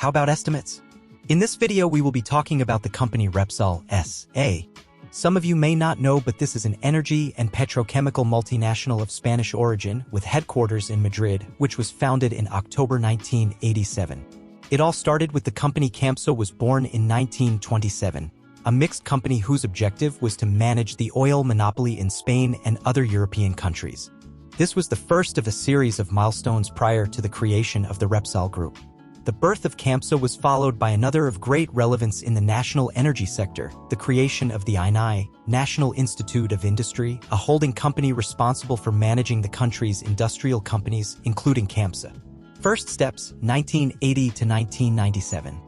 How about estimates? In this video, we will be talking about the company Repsol S.A. Some of you may not know, but this is an energy and petrochemical multinational of Spanish origin with headquarters in Madrid, which was founded in October 1987. It all started with the company CAMSA was born in 1927, a mixed company whose objective was to manage the oil monopoly in Spain and other European countries. This was the first of a series of milestones prior to the creation of the Repsol Group. The birth of CAMSA was followed by another of great relevance in the national energy sector, the creation of the INI, National Institute of Industry, a holding company responsible for managing the country's industrial companies, including CAMSA. First steps, 1980 to 1997.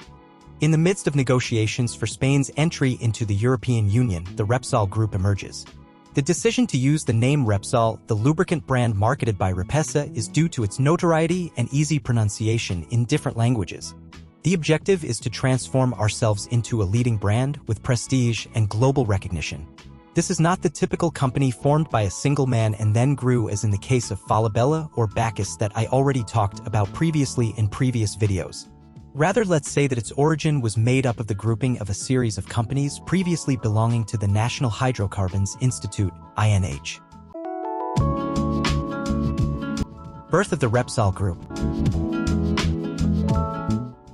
In the midst of negotiations for Spain's entry into the European Union, the Repsol Group emerges. The decision to use the name Repsol, the lubricant brand marketed by Repesa, is due to its notoriety and easy pronunciation in different languages. The objective is to transform ourselves into a leading brand with prestige and global recognition. This is not the typical company formed by a single man and then grew, as in the case of Falabella or Bacchus that I already talked about previously in previous videos. Rather, let's say that its origin was made up of the grouping of a series of companies previously belonging to the National Hydrocarbons Institute, INH. Birth of the Repsol Group.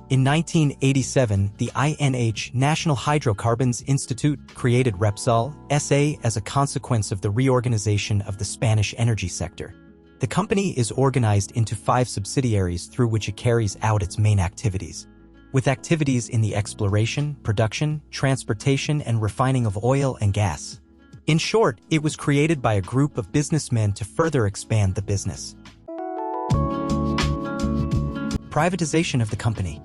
In 1987, the INH, National Hydrocarbons Institute, created Repsol S.A. as a consequence of the reorganization of the Spanish energy sector. The company is organized into 5 subsidiaries through which it carries out its main activities, with activities in the exploration, production, transportation, and refining of oil and gas. In short, it was created by a group of businessmen to further expand the business. Privatization of the company.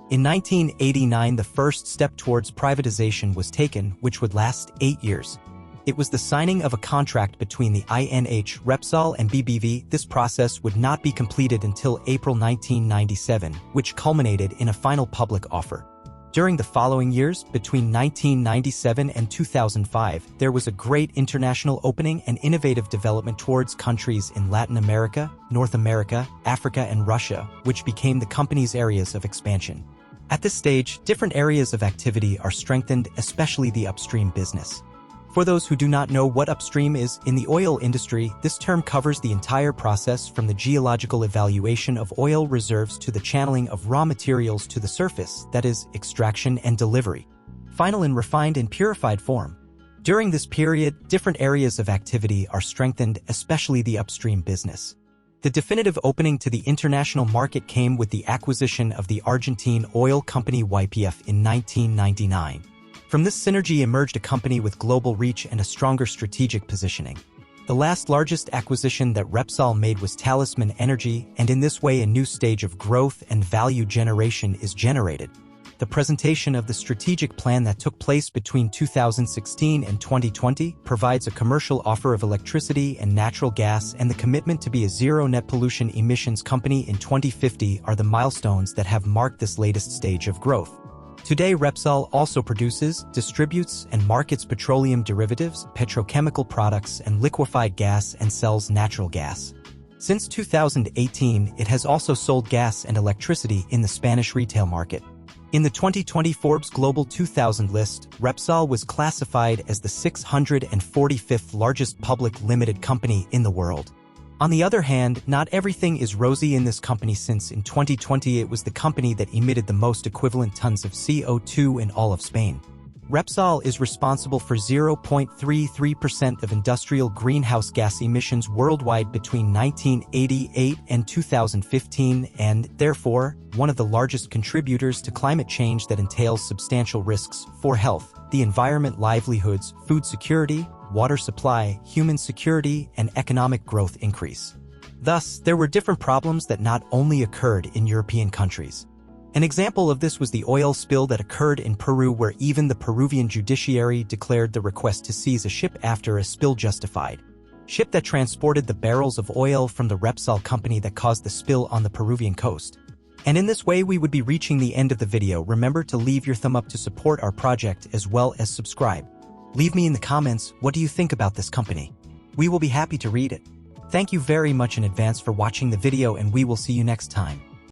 In 1989, the first step towards privatization was taken, which would last 8 years. It was the signing of a contract between the INH, Repsol, and BBV. This process would not be completed until April 1997, which culminated in a final public offer. During the following years, between 1997 and 2005, there was a great international opening and innovative development towards countries in Latin America, North America, Africa, and Russia, which became the company's areas of expansion. At this stage, different areas of activity are strengthened, especially the upstream business. For those who do not know what upstream is, in the oil industry, this term covers the entire process from the geological evaluation of oil reserves to the channeling of raw materials to the surface, that is, extraction and delivery, final and refined and purified form. During this period, different areas of activity are strengthened, especially the upstream business. The definitive opening to the international market came with the acquisition of the Argentine oil company YPF in 1999. From this synergy emerged a company with global reach and a stronger strategic positioning. The last largest acquisition that Repsol made was Talisman Energy, and in this way a new stage of growth and value generation is generated. The presentation of the strategic plan that took place between 2016 and 2020 provides a commercial offer of electricity and natural gas, and the commitment to be a zero net pollution emissions company in 2050 are the milestones that have marked this latest stage of growth. Today, Repsol also produces, distributes, and markets petroleum derivatives, petrochemical products, and liquefied gas, and sells natural gas. Since 2018, it has also sold gas and electricity in the Spanish retail market. In the 2020 Forbes Global 2000 list, Repsol was classified as the 645th largest public limited company in the world. On the other hand, not everything is rosy in this company, since in 2020 it was the company that emitted the most equivalent tons of CO2 in all of Spain. Repsol is responsible for 0.33% of industrial greenhouse gas emissions worldwide between 1988 and 2015 and, therefore, one of the largest contributors to climate change that entails substantial risks for health, the environment, livelihoods, food security, water supply, human security, and economic growth increase. Thus, there were different problems that not only occurred in European countries. An example of this was the oil spill that occurred in Peru, where even the Peruvian judiciary declared the request to seize a ship after a spill justified. Ship that transported the barrels of oil from the Repsol company that caused the spill on the Peruvian coast. And in this way we would be reaching the end of the video. Remember to leave your thumb up to support our project as well as subscribe. Leave me in the comments, what do you think about this company? We will be happy to read it. Thank you very much in advance for watching the video, and we will see you next time.